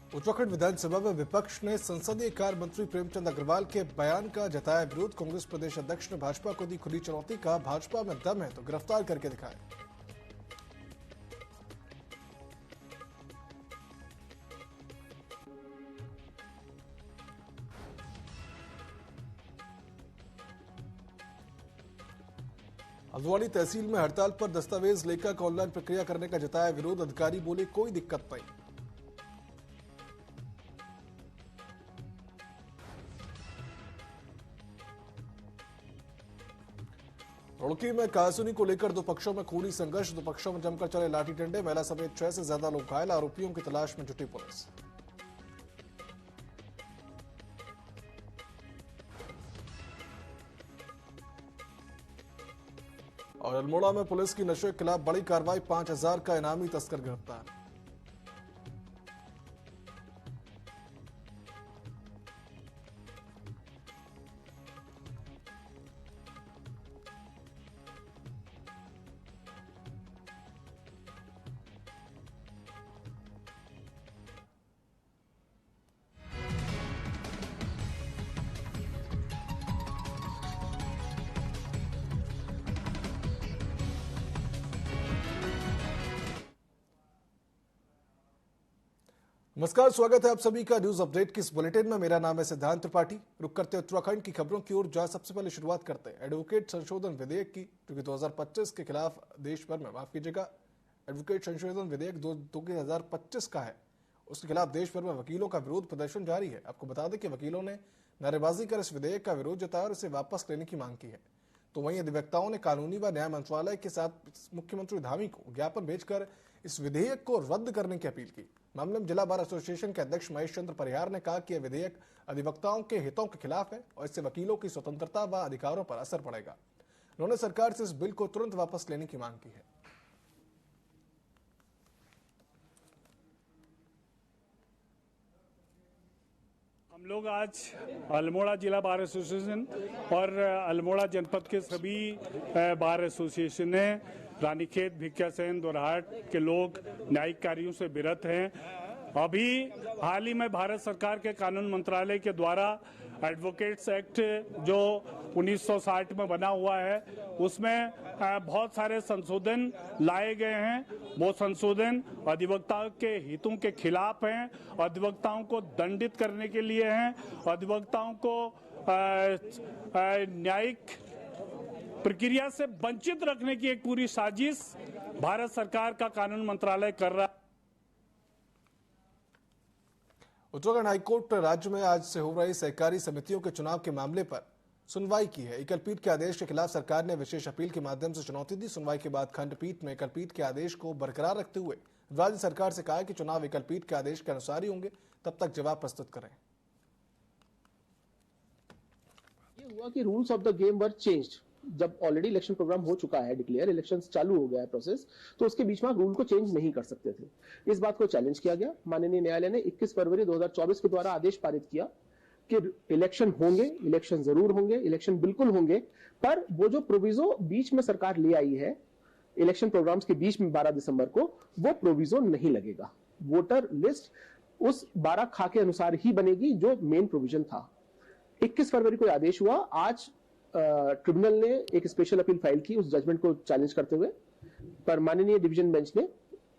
उत्तराखंड विधानसभा में विपक्ष ने संसदीय कार्य मंत्री प्रेमचंद अग्रवाल के बयान का जताया विरोध। कांग्रेस प्रदेश अध्यक्ष ने भाजपा को दी खुली चुनौती, कहा भाजपा में दम है तो गिरफ्तार करके दिखाए। हल्द्वानी तहसील में हड़ताल पर दस्तावेज लेकर ऑनलाइन प्रक्रिया करने का जताया विरोध। अधिकारी बोले कोई दिक्कत नहीं। रुड़की में कासूनी को लेकर दो पक्षों में खूनी संघर्ष। दो पक्षों में जमकर चले लाठी डंडे। महिला समेत 6 से ज्यादा लोग घायल। आरोपियों की तलाश में जुटी पुलिस। और अल्मोड़ा में पुलिस की नशे के खिलाफ बड़ी कार्रवाई। 5000 का इनामी तस्कर गिरफ्तार। नमस्कार, स्वागत है आप सभी का न्यूज अपडेट की इस बुलेटिन में। मेरा नाम है सिद्धांत त्रिपाठी। रुक करते उत्तराखंड की खबरों की ओर, जहां सबसे पहले शुरुआत करते हैं एडवोकेट संशोधन विधेयक की, जो कि 2025 के खिलाफ देश भर में, माफ कीजिएगा, एडवोकेट संशोधन विधेयक 2025 का है, उसके खिलाफ देश भर में वकीलों का विरोध प्रदर्शन जारी है। आपको बता दें कि वकीलों ने नारेबाजी कर इस विधेयक का विरोध जताया और इसे वापस लेने की मांग की है। तो वहीं अधिवक्ताओं ने कानूनी व न्याय मंत्रालय के साथ मुख्यमंत्री धामी को ज्ञापन भेजकर इस विधेयक को रद्द करने की अपील की। मामले में जिला बार एसोसिएशन के अध्यक्ष महेश चंद्र परिहार ने कहा कि यह विधेयक अधिवक्ताओं के हितों के खिलाफ है और इससे वकीलों की स्वतंत्रता व अधिकारों पर असर पड़ेगा। उन्होंने सरकार से इस बिल को तुरंत वापस लेने की मांग की है। हम लोग आज अल्मोड़ा जिला बार एसोसिएशन और अल्मोड़ा जनपद के सभी बार एसोसिएशन ने रानीखेत, भिकियासैन, दोरहाट के लोग न्यायिक कार्यों से विरत हैं। अभी हाल ही में भारत सरकार के कानून मंत्रालय के द्वारा एडवोकेट्स एक्ट जो 1960 में बना हुआ है, उसमें बहुत सारे संशोधन लाए गए हैं। वो संशोधन अधिवक्ताओं के हितों के खिलाफ हैं, अधिवक्ताओं को दंडित करने के लिए हैं, अधिवक्ताओं को न्यायिक प्रक्रिया से वंचित रखने की एक पूरी साजिश भारत सरकार का कानून मंत्रालय कर रहा है। उत्तराखंड हाईकोर्ट राज्य में आज से हो रही सहकारी समितियों के चुनाव के मामले पर सुनवाई की है। एकलपीठ के आदेश के खिलाफ सरकार ने विशेष अपील के माध्यम से चुनौती दी। सुनवाई के बाद खंडपीठ में एकलपीठ के आदेश को बरकरार रखते हुए राज्य सरकार से कहा कि चुनाव एकलपीठ के आदेश के अनुसार ही होंगे, तब तक जवाब प्रस्तुत करें। ये हुआ कि rules of the game were changed. जब ऑलरेडी इलेक्शन प्रोग्राम हो चुका है, डिक्लेयर इलेक्शंस चालू हो गया है प्रोसेस, तो उसके बीच में रूल को चेंज नहीं कर सकते थे। इस बात को चैलेंज किया गया। माननीय न्यायालय ने 21 फरवरी 2024 के द्वारा आदेश पारित किया कि इलेक्शन होंगे, इलेक्शन जरूर होंगे, इलेक्शन बिल्कुल होंगे, पर वो जो प्रोविजो बीच में सरकार ले आई है इलेक्शन प्रोग्राम्स के बीच में 12 दिसंबर को, वो प्रोविजो नहीं लगेगा। वोटर लिस्ट उस 12 खा के अनुसार ही बनेगी जो मेन प्रोविजन था। 21 फरवरी को आदेश हुआ। आज ट्रिब्यूनल ने एक स्पेशल अपील फाइल की उस जजमेंट को चैलेंज करते हुए, पर माननीय डिवीजन बेंच ने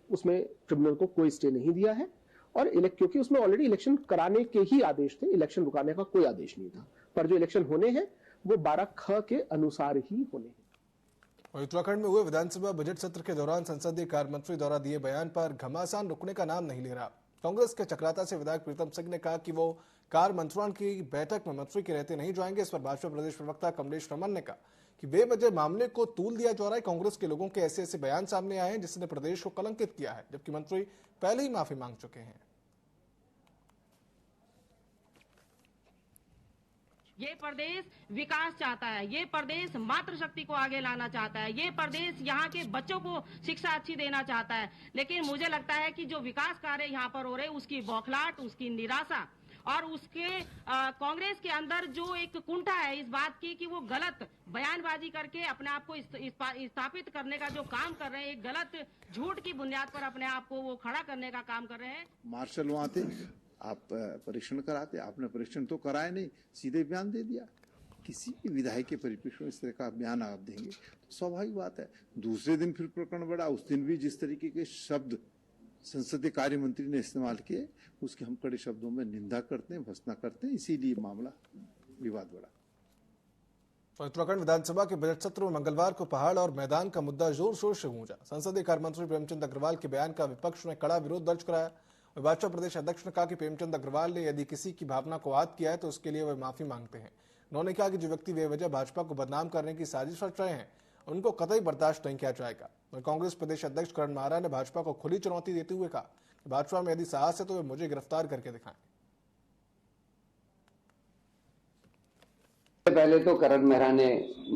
उसमें ट्रिब्यूनल को कोई स्टे नहीं दिया है। और क्योंकि उसमें ऑलरेडी इलेक्शन कराने के ही आदेश थे, इलेक्शन रुकाने का कोई आदेश नहीं था। पर जो इलेक्शन होने हैं वो 12 ख के अनुसार ही होने हैं। उत्तराखंड में हुए विधानसभा बजट सत्र के दौरान संसदीय कार्य मंत्री द्वारा दिए बयान पर घमासान रुकने का नाम नहीं ले रहा। कांग्रेस के चक्राता से विधायक प्रीतम सिंह ने कहा कि वो कार्य मंत्रिमंडल की बैठक में मंत्री के रहते नहीं जाएंगे। इस पर भाजपा प्रदेश प्रवक्ता कमलेश रमन ने कहा कि बेवजह मामले को तूल दिया जा रहा है। कांग्रेस के लोगों के ऐसे बयान सामने आए हैं जिसने प्रदेश को कलंकित किया है, जबकि मंत्री पहले ही माफी मांग चुके हैं। ये प्रदेश विकास चाहता है, ये प्रदेश मातृशक्ति को आगे लाना चाहता है, ये प्रदेश यहाँ के बच्चों को शिक्षा अच्छी देना चाहता है। लेकिन मुझे लगता है कि जो विकास कार्य यहाँ पर हो रहे, उसकी बौखलाहट, उसकी निराशा और उसके कांग्रेस के अंदर जो एक कुंठा है इस बात की कि वो गलत बयानबाजी करके अपने आप को स्थापित करने का जो काम कर रहे हैं, एक गलत झूठ की बुनियाद पर अपने आप को वो खड़ा करने का काम कर रहे हैं। मार्शल वहां थे, आप परीक्षण कराते, आपने परीक्षण तो कराया नहीं, सीधे बयान दे दिया। किसी भी विधायक के परिप्रेक्ष्य में इस तरह का बयान आप देंगे तो स्वाभाविक बात है। दूसरे दिन फिर प्रकरण बढ़ा, उस दिन भी जिस तरीके के शब्द संसदीय कार्य मंत्री ने इस्तेमाल किए उसकी हम कड़े शब्दों में निंदा करते हैं, भर्त्सना करते हैं, इसीलिए मामला विवाद बढ़ा। उत्तराखंड विधानसभा के बजट सत्र में मंगलवार को पहाड़ और मैदान का मुद्दा जोर शोर से गूंजा। संसदीय कार्य मंत्री प्रेमचंद अग्रवाल के बयान का विपक्ष ने कड़ा विरोध दर्ज कराया। भाजपा प्रदेश अध्यक्ष ने कहा कि प्रेमचंद अग्रवाल ने यदि किसी की भावना को आहत किया है तो उसके लिए वे माफी मांगते हैं। उन्होंने कहा कि जो व्यक्ति बेवजह भाजपा को बदनाम करने की साजिश रच रहे हैं उनको कतई बर्दाश्त नहीं किया जाएगा। कांग्रेस प्रदेश अध्यक्ष करण महारा ने भाजपा को खुली चुनौती देते हुए कहा कि भाजपा में यदि साहस है तो वे मुझे गिरफ्तार करके दिखाएं। पहले तो करण मेहरा ने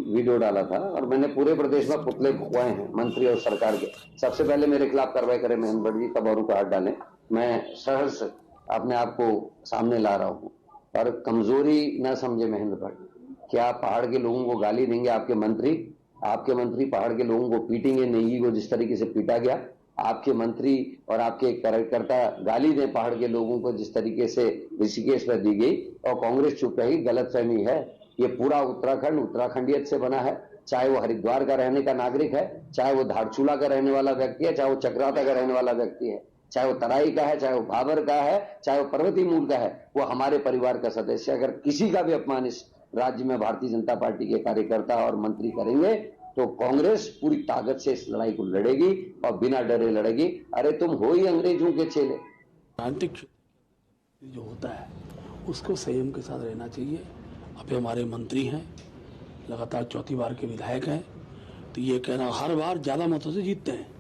वीडियो डाला था और मैंने पूरे प्रदेश में पुतले फुकवाए हैं मंत्री और सरकार के। सबसे पहले मेरे खिलाफ कार्रवाई करें महेंद्र भट्ट जी, तब और को हाथ डालें। मैं सहर्ष अपने आप को सामने ला रहा हूं और कमजोरी न समझे महेंद्र भट्ट। क्या पहाड़ के लोगों को गाली देंगे आपके मंत्री पहाड़ के लोगों को पीटेंगे, नेगी को जिस तरीके से पीटा गया? आपके मंत्री और आपके कार्यकर्ता गाली दें पहाड़ के लोगों को जिस तरीके से ऋषिकेश में दी गई और कांग्रेस चुप रही? गलतफहमी है। ये पूरा उत्तराखंड उत्तराखंडियत से बना है, चाहे वो हरिद्वार का रहने का नागरिक है, चाहे वो धारचूला का रहने वाला व्यक्ति है, चाहे वो चक्राता का रहने वाला व्यक्ति है, चाहे वो तराई का है, चाहे वो भाबर का है, चाहे वो पर्वतीय मूल का है, वो हमारे परिवार का सदस्य। अगर किसी का भी अपमान इस राज्य में भारतीय जनता पार्टी के कार्यकर्ता और मंत्री करेंगे तो कांग्रेस पूरी ताकत से इस लड़ाई को लड़ेगी और बिना डरे लड़ेगी। अरे तुम हो ही अंग्रेजों के चेले। राजनीतिक जो होता है उसको संयम के साथ रहना चाहिए। अभी हमारे मंत्री हैं, लगातार चौथी बार के विधायक हैं, तो ये कहना हर बार ज्यादा मतों से जीतते हैं,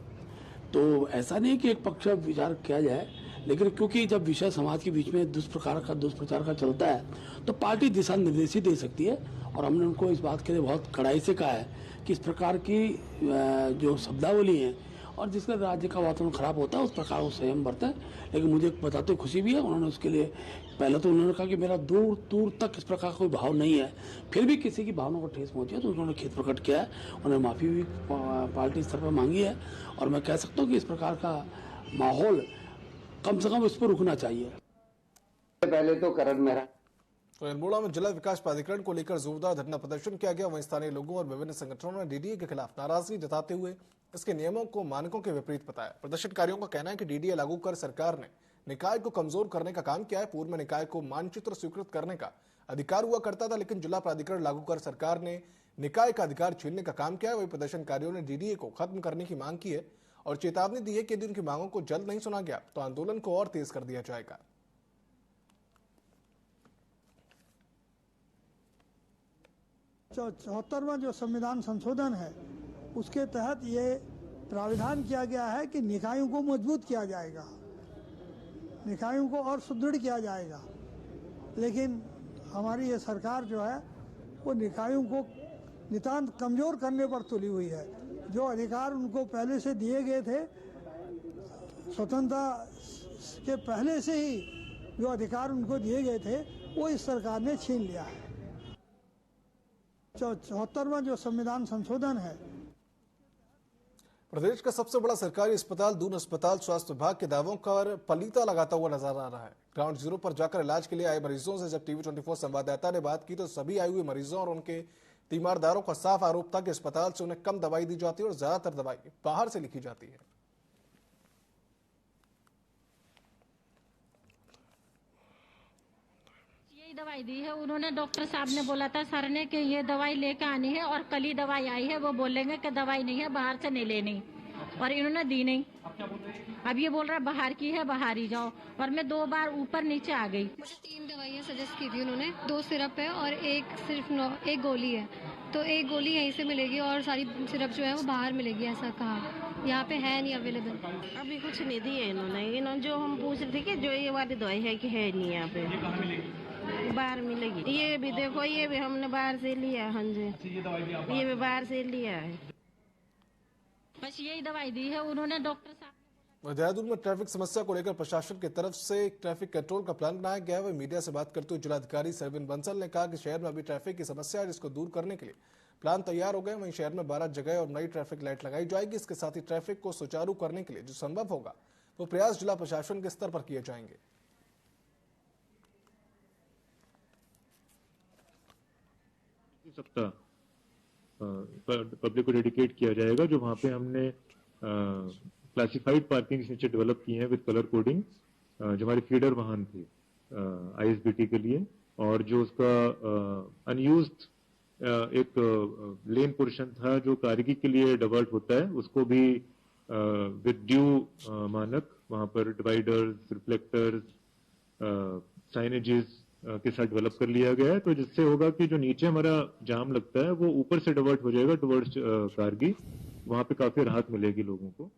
तो ऐसा नहीं कि एक पक्ष विचार किया जाए, लेकिन क्योंकि जब विषय समाज के बीच में दुष्प्रचार का चलता है तो पार्टी दिशा निर्देश ही दे सकती है। और हमने उनको इस बात के लिए बहुत कड़ाई से कहा है कि इस प्रकार की जो शब्दावली है और जिसका राज्य का वातावरण खराब होता है उस प्रकार वो संयम बरतें। लेकिन मुझे बताते खुशी भी है, उन्होंने उसके लिए पहले तो उन्होंने कहा कि मेरा दूर दूर तक इस प्रकार कोई भाव नहीं है, फिर भी किसी की भावना को ठेस पहुंची है तो उन्होंने खेद प्रकट किया है, उन्होंने माफी भी पार्टी स्तर पर मांगी है। और मैं कह सकता हूँ कि इस प्रकार का माहौल कम से कम इस पर रुकना चाहिए। पहले तो करण मेहरा तो अल्मोड़ा में जिला विकास प्राधिकरण को लेकर जोरदार धरना प्रदर्शन किया गया। वहीं स्थानीय लोगों और विभिन्न संगठनों ने डीडीए के खिलाफ नाराजगी जताते हुए इसके नियमों को मानकों के विपरीत बताया। प्रदर्शनकारियों का कहना है कि डीडीए लागू कर सरकार ने निकाय को कमजोर करने का काम किया है। पूर्व में निकाय को मानचित्र स्वीकृत करने का अधिकार हुआ करता था, लेकिन जिला प्राधिकरण लागू कर सरकार ने निकाय का अधिकार छीनने का काम किया है। वही प्रदर्शनकारियों ने डीडीए को खत्म करने की मांग की है और चेतावनी दी है कि यदि उनकी मांगों को जल्द नहीं सुना गया तो आंदोलन को और तेज कर दिया जाएगा। 74वां जो संविधान संशोधन है उसके तहत ये प्राविधान किया गया है कि निकायों को मजबूत किया जाएगा, निकायों को और सुदृढ़ किया जाएगा। लेकिन हमारी ये सरकार जो है वो निकायों को नितांत कमजोर करने पर तुली हुई है। जो अधिकार उनको पहले से दिए गए थे, स्वतंत्रता के पहले से ही जो अधिकार उनको दिए गए थे वो इस सरकार ने छीन लिया है। 74वां जो संविधान संशोधन है। प्रदेश का सबसे बड़ा सरकारी अस्पताल दून अस्पताल स्वास्थ्य विभाग के दावों पर पलीता लगाता हुआ नजर आ रहा है। ग्राउंड जीरो पर जाकर इलाज के लिए आए मरीजों से जब टीवी 24 संवाददाता ने बात की तो सभी आए हुए मरीजों और उनके तीमारदारों का साफ आरोप था कि अस्पताल से उन्हें कम दवाई दी जाती है और ज्यादातर दवाई बाहर से लिखी जाती है। दवाई दी है उन्होंने, डॉक्टर साहब ने बोला था सर ने कि ये दवाई लेके आनी है और कल ही दवाई आई है, वो बोलेंगे कि दवाई नहीं है बाहर से नहीं लेनी, और इन्होंने दी नहीं। अब ये बोल रहा है बाहर की है, बाहर ही जाओ, और मैं 2 बार ऊपर नीचे आ गई। मुझे 3 दवाइयाँ सजेस्ट की थी उन्होंने, 2 सिरप है और एक गोली है, तो एक गोली यहीं से मिलेगी और सारी सिरप जो है वो बाहर मिलेगी, ऐसा कहा। यहाँ पे है नहीं अवेलेबल। अभी कुछ नहीं दिए इन्होंने जो हम पूछ रहे थे कि जो ये वाली दवाई है कि है नहीं यहाँ पे, बाहर मिलेगी। ये भी देखो, ये भी हमने बाहर से लिया। हाँ जी, ये भी बाहर से लिया है। बस यही दवाई दी है उन्होंने, डॉक्टर साहब देहरादून में ट्रैफिक समस्या को लेकर प्रशासन की तरफ से एक ट्रैफिक कंट्रोल का प्लान बनाया गया है। वहीं मीडिया से बात करते हुए जिलाधिकारी सरविन बंसल ने कहा कि शहर में अभी ट्रैफिक की समस्या है, जिसको दूर करने के लिए प्लान तैयार हो गए। वहीं शहर में 12 जगह और नई ट्रैफिक लाइट लगाई जाएगी। इसके साथ ही ट्रैफिक को सुचारू करने के लिए जो संभव होगा वो प्रयास जिला प्रशासन के स्तर पर किए जाएंगे। सप्ताह पब्लिक को डेडिकेट किया जाएगा, जो वहां पे हमने क्लासिफाइड पार्किंग नीचे डेवलप की हैं विद कलर कोडिंग, जो हमारे फीडर वाहन थे आईएसबीटी के लिए, और जो उसका अनयूज्ड एक लेन पोर्शन था जो कारगी के लिए डाइवर्ट होता है, उसको भी विद ड्यू मानक वहां पर डिवाइडर्स, रिफ्लेक्टर्स, साइनेजेस के साथ डेवलप कर लिया गया है। तो जिससे होगा कि जो नीचे हमारा जाम लगता है वो ऊपर से डाइवर्ट हो जाएगा टुवर्ड्स कारगी, वहां पे काफी राहत मिलेगी लोगों को।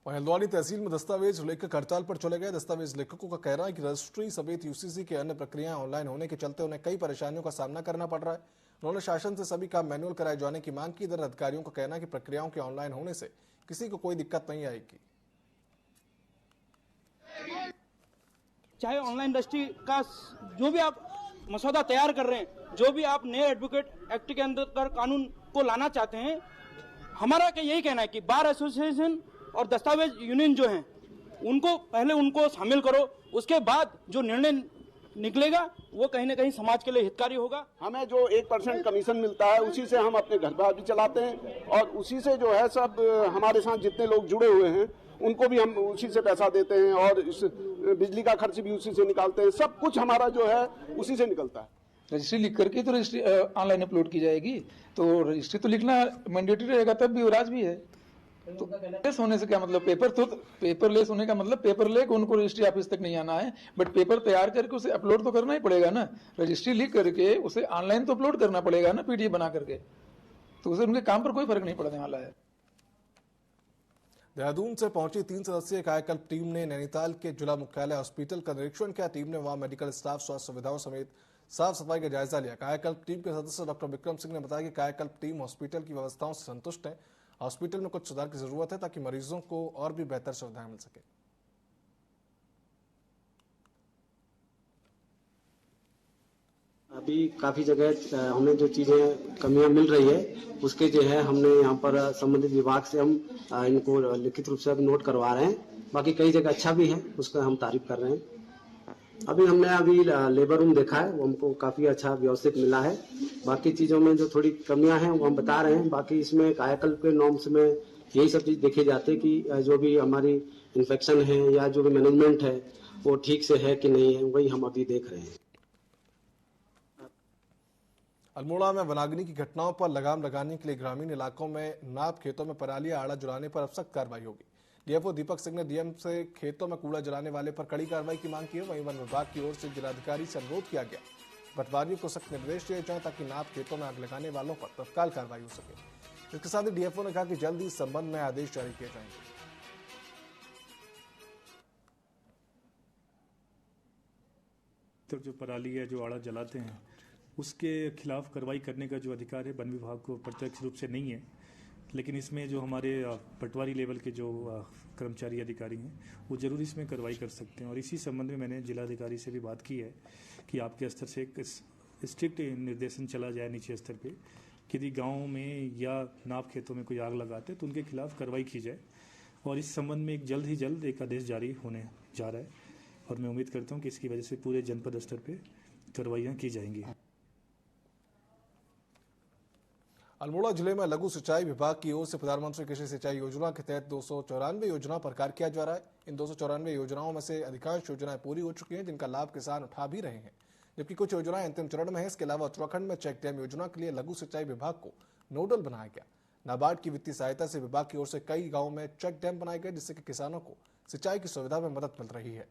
हल्द्वानी तहसील में दस्तावेज लेखक हड़ताल पर चले गए। दस्तावेज लेखकों का कहना है कि रजिस्ट्री समेत यूसीसी के अन्य प्रक्रियाएं ऑनलाइन होने के चलते उन्हें कई परेशानियों का सामना करना पड़ रहा है। उन्होंने शासन से सभी काम मैनुअल कराए जाने की मांग की। इधर अधिकारियों का कहना है कि प्रक्रियाओं के ऑनलाइन होने से किसी को कोई दिक्कत नहीं आएगी। चाहे ऑनलाइन रजिस्ट्री का जो भी आप मसौदा तैयार कर रहे हैं, जो भी आप नए एडवोकेट एक्ट के अंदर कानून को लाना चाहते हैं, हमारा यही कहना है कि बार एसोसिएशन और दस्तावेज यूनियन जो हैं उनको पहले उनको शामिल करो, उसके बाद जो निर्णय निकलेगा वो कहीं ना कहीं समाज के लिए हितकारी होगा। हमें जो 1% कमीशन मिलता है उसी से हम अपने घर बार भी चलाते हैं, और उसी से जो है सब हमारे साथ जितने लोग जुड़े हुए हैं उनको भी हम उसी से पैसा देते हैं, और इस बिजली का खर्च भी उसी से निकालते हैं। सब कुछ हमारा जो है उसी से निकलता है। रजिस्ट्री लिख करके तो रजिस्ट्री ऑनलाइन अपलोड की जाएगी, तो रजिस्ट्री तो लिखना मैंडेटरी रहेगा, तब भी राज भी है। तो लेस होने से क्या मतलब, पेपर लेस होने का मतलब पेपर लेके उनको रजिस्ट्री ऑफिस तक नहीं आना है, बट पेपर तैयार करके उसे अपलोड तो करना ही पड़ेगा ना। रजिस्ट्री लिख करके उसे ऑनलाइन तो अपलोड करना पड़ेगा ना, पीडीएफ बना करके, तो उसे उनके काम पर कोई फर्क नहीं पड़ने वाला है। देहरादून से पहुंची 3 सदस्यीय कायाकल्प टीम ने नैनीताल के जिला मुख्यालय हॉस्पिटल का निरीक्षण किया। टीम ने वहां मेडिकल स्टाफ, स्वास्थ्य सुविधाओं समेत साफ सफाई का जायजा लिया। कायाकल्प टीम के सदस्य डॉक्टर विक्रम सिंह ने बताया कि कायाकल्प टीम हॉस्पिटल की व्यवस्थाओं से संतुष्ट है। हॉस्पिटल में कुछ सुधार की जरूरत है ताकि मरीजों को और भी बेहतर सुविधाएं मिल सके। अभी काफी जगह हमें जो चीजें कमियां मिल रही है उसके जो है हमने यहाँ पर संबंधित विभाग से हम इनको लिखित रूप से अभी नोट करवा रहे हैं। बाकी कई जगह अच्छा भी है, उसका हम तारीफ कर रहे हैं। अभी हमने लेबर रूम देखा है, वो हमको काफी अच्छा व्यवस्थित मिला है। बाकी चीजों में जो थोड़ी कमियां हैं वो हम बता रहे हैं। बाकी इसमें कायाकल्प के नॉर्म्स में यही सब चीज देखे जाते हैं कि जो भी हमारी इन्फेक्शन है या जो भी मैनेजमेंट है वो ठीक से है कि नहीं है, वही हम अभी देख रहे हैं। अल्मोड़ा में वनाग्नि की घटनाओं पर लगाम लगाने के लिए ग्रामीण इलाकों में नाप खेतों में पराली आड़ा जलाने पर अब सख्त कार्रवाई होगी। डीएफओ दीपक सिंह ने डीएम से खेतों में कूड़ा जलाने वाले पर कड़ी कार्रवाई की मांग की है। वहीं वन विभाग की ओर से जिलाधिकारी से अनुरोध किया गया पटवारियों को सख्त निर्देश दिए जाएं ताकि नाप खेतों में आग लगाने वालों पर तत्काल कार्रवाई हो सके। इसके साथ ही डीएफओ ने कहा कि जल्द ही इस संबंध में आदेश जारी किए जाएंगे। तो जो पराली है, जो आड़ा जलाते हैं, उसके खिलाफ कार्रवाई करने का जो अधिकार है वन विभाग को प्रत्यक्ष रूप से नहीं है, लेकिन इसमें जो हमारे पटवारी लेवल के जो कर्मचारी अधिकारी हैं वो जरूर इसमें कार्रवाई कर सकते हैं। और इसी संबंध में मैंने जिलाधिकारी से भी बात की है कि आपके स्तर से एक स्ट्रिक्ट निर्देशन चला जाए नीचे स्तर पे कि यदि गाँव में या नाप खेतों में कोई आग लगाते तो उनके खिलाफ कार्रवाई की जाए। और इस संबंध में जल्द ही जल्द एक आदेश जारी होने जा रहा है और मैं उम्मीद करता हूँ कि इसकी वजह से पूरे जनपद स्तर पर कार्रवाइयाँ की जाएंगी। अल्मोड़ा जिले में लघु सिंचाई विभाग की ओर से प्रधानमंत्री कृषि सिंचाई योजना के तहत 294 योजनाओं पर कार्य किया जा रहा है। इन 294 योजनाओं में से अधिकांश योजनाएं पूरी हो चुकी हैं, जिनका लाभ किसान उठा भी रहे हैं, जबकि कुछ योजनाएं अंतिम चरण में हैं। इसके अलावा उत्तराखंड में चेक डैम योजना के लिए लघु सिंचाई विभाग को नोडल बनाया गया। नाबार्ड की वित्तीय सहायता से विभाग की ओर से कई गाँव में चेक डैम बनाए गए, जिससे कि किसानों को सिंचाई की सुविधा में मदद मिल रही है।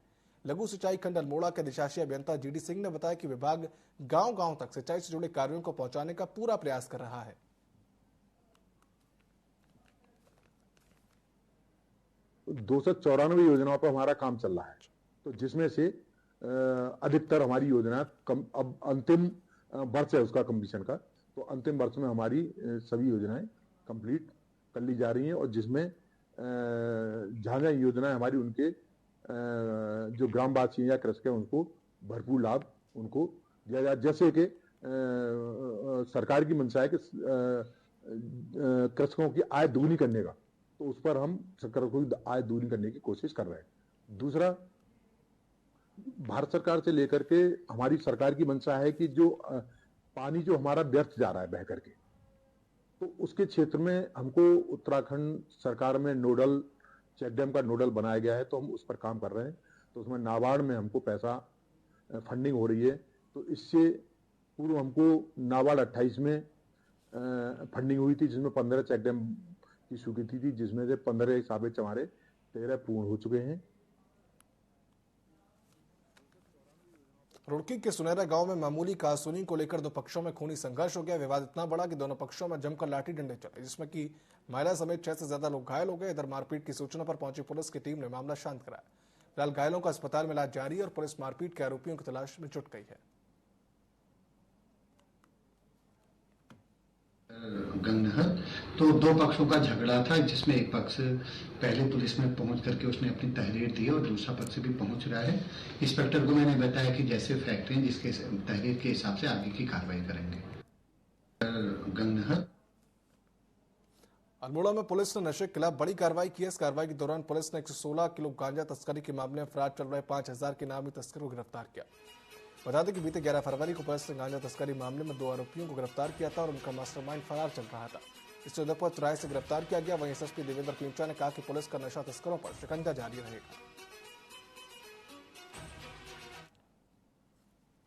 लघु सिंचाई खंड अल्मोड़ा के अधिशासी अभियंता जीडी सिंह ने बताया कि विभाग गांव-गांव तक सिंचाई से जुड़े कार्यों को पहुंचाने का पूरा प्रयास कर रहा है। 294 योजनाओं पर हमारा काम चल रहा है, तो जिसमें से अधिकतर हमारी योजना अब अंतिम वर्ष है उसका कंप्लीशन का, तो अंतिम वर्ष में हमारी सभी योजनाएं कंप्लीट कर ली जा रही हैं और जिसमें जहाँ जहाँ योजनाएं हमारी उनके जो ग्रामवासी या कृषक हैं उनको भरपूर लाभ उनको दिया जाए। जैसे कि सरकार की मंशा है कि कृषकों की आय दोगुनी करने का, तो उस पर हम कृषकों की आय दोगुनी करने की कोशिश कर रहे हैं। दूसरा, भारत सरकार से लेकर के हमारी सरकार की मंशा है कि जो पानी जो हमारा व्यर्थ जा रहा है बह करके, तो उसके क्षेत्र में हमको उत्तराखंड सरकार में नोडल चेक डैम का नोडल बनाया गया है, तो हम उस पर काम कर रहे हैं। तो उसमें नाबार्ड में हमको पैसा फंडिंग हो रही है। तो इससे पूर्व हमको नाबार्ड 28 में फंडिंग हुई थी, जिसमें 15 चेक डैम की स्वीकृति थी, जिसमें से 15 हिसाब से हमारे 13 पूर्ण हो चुके हैं। रुड़की के सुनहरा गांव में मामूली कहासुनी को लेकर दो पक्षों में खूनी संघर्ष हो गया। विवाद इतना बड़ा कि दोनों पक्षों में जमकर लाठी डंडे चले, जिसमें कि महिला समेत 6 से ज्यादा लोग घायल हो गए। इधर मारपीट की सूचना पर पहुंची पुलिस की टीम ने मामला शांत कराया। फिलहाल घायलों का अस्पताल में इलाज जारी है और पुलिस मारपीट के आरोपियों की तलाश में जुट गई है। गंगनहर तो दो पक्षों का झगड़ा था, जिसमें एक पक्ष पहले पुलिस में पहुंच करके उसने अपनी तहरीर दी और दूसरा पक्ष भी पहुंच रहा है। इंस्पेक्टर को मैंने बताया कि जैसे फैक्ट हैं जिसके तहरीर के हिसाब से आगे की कार्रवाई करेंगे। गंगनहर अल्मोड़ा में पुलिस ने नशे के खिलाफ बड़ी कार्रवाई की है। इस कार्रवाई के दौरान पुलिस ने 116 किलो गांजा तस्करी के मामले में फरार चल रहे 5000 के नामी तस्कर को गिरफ्तार किया। बता दें कि बीते 11 फरवरी को पुलिस ने गांजा तस्करी मामले में 2 आरोपियों को गिरफ्तार किया था और उनका मास्टरमाइंड फरार चल रहा था। इसे उदयपुर चौराहे से गिरफ्तार किया गया। वहीं एसएसपी देवेंद्र पींचा ने कहा कि पुलिस का नशा तस्करों पर शिकंजा जारी रहेगा।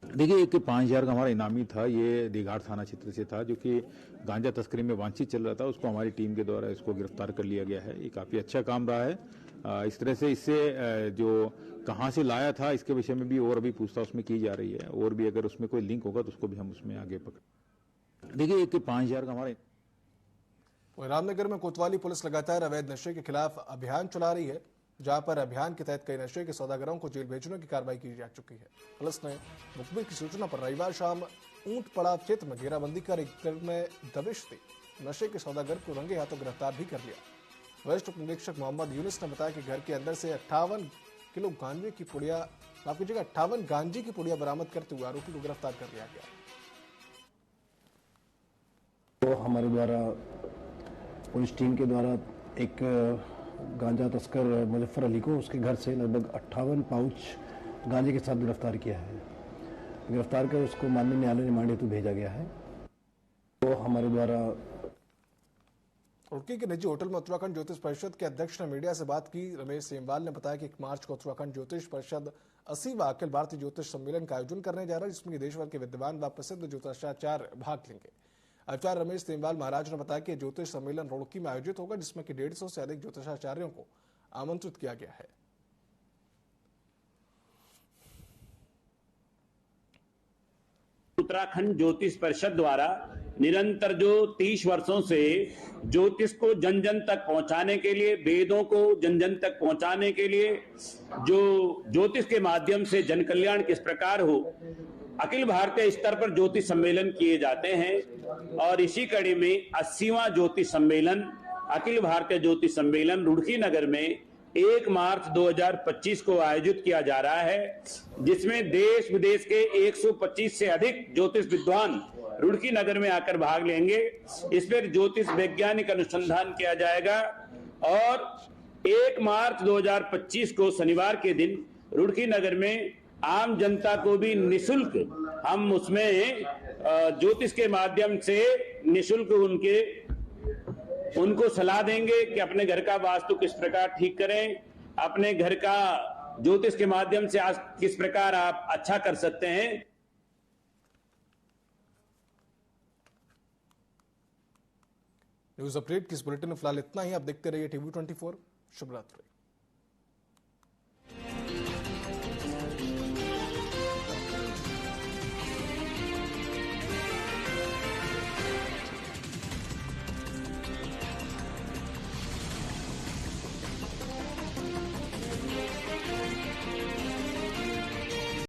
देखिए, एक 5000 का हमारा इनामी था, ये दीघाट थाना क्षेत्र से था, जो कि गांजा तस्करी में वांछित चल रहा था। उसको हमारी टीम के द्वारा इसको गिरफ्तार कर लिया गया है। ये काफी अच्छा काम रहा है। इस तरह से इससे जो कहां से लाया था इसके विषय में भी और अभी पूछताछ उसमें की जा रही है, और भी अगर उसमें कोई लिंक होगा तो उसको भी हम उसमें आगे पकड़। देखिए, एक 5000 का हमारा। रामनगर में कोतवाली पुलिस लगातार अवैध नशे के खिलाफ अभियान चला रही है, जहां पर अभियान के तहत कई नशे के सौदागरों को जेल भेजने की कार्रवाई की जा चुकी है। पुलिस ने मुखबिर की सूचना पर रविवार शाम ऊंट पड़ाव क्षेत्र में घेराबंदी कर एक घर में दबिश दी नशे के सौदागर को रंगे हाथों गिरफ्तार भी कर लिया। वरिष्ठ उप निरीक्षक मोहम्मद यूनिस ने बताया कि घर के अंदर से 58 किलो गांजे की पुड़िया 58 गांजे की पुड़िया बरामद करते हुए आरोपी को गिरफ्तार कर लिया गया। तो हमारे द्वारा पुलिस टीम के द्वारा एक गांजा तस्कर मुजफ्फर अली को उसके घर से लगभग 58 पाउच गांजे के साथ गिरफ्तार किया है। गिरफ्तार कर उसको माननीय न्यायालय रिमांड हेतु भेजा गया है। तो हमारे द्वारा रुड़की के निजी होटल में उत्तराखंड ज्योतिष परिषद के अध्यक्ष ने मीडिया से बात की। रमेश सेमवाल ने बताया कि 1 मार्च को उत्तराखंड ज्योतिष परिषद 80वां अखिल भारतीय ज्योतिष सम्मेलन का आयोजन करने जा रहा है, जिसमें देश भर के विद्वान व प्रसिद्ध ज्योतिषाचार्य भाग लेंगे। आचार्य रमेश सेमवाल महाराज ने बताया कि ज्योतिष सम्मेलन रुड़की में आयोजित होगा, जिसमें कि 150 से अधिक ज्योतिषाचार्यों को आमंत्रित किया गया है। उत्तराखंड ज्योतिष परिषद द्वारा निरंतर जो 30 वर्षों से ज्योतिष को जन जन तक पहुंचाने के लिए, वेदों को जन जन तक पहुंचाने के लिए, जो ज्योतिष के माध्यम से जन कल्याण किस प्रकार हो, अखिल भारतीय स्तर पर ज्योतिष सम्मेलन किए जाते हैं। और इसी कड़ी में 80वां ज्योतिष सम्मेलन, अखिल भारतीय ज्योतिष सम्मेलन रुड़की नगर में 1 मार्च 2025 को आयोजित किया जा रहा है, जिसमें देश विदेश के 125 से अधिक ज्योतिष विद्वान रुड़की नगर में आकर भाग लेंगे। इस पर ज्योतिष वैज्ञानिक अनुसंधान किया जाएगा और 1 मार्च 2025 को शनिवार के दिन रुड़की नगर में आम जनता को भी निशुल्क हम उसमें ज्योतिष के माध्यम से निशुल्क उनको सलाह देंगे कि अपने घर का वास्तु किस प्रकार ठीक करें, अपने घर का ज्योतिष के माध्यम से आज किस प्रकार आप अच्छा कर सकते हैं। न्यूज अपडेट की इस बुलेटिन में फिलहाल इतना ही। आप देखते रहिए TV24। शुभ रात्रि।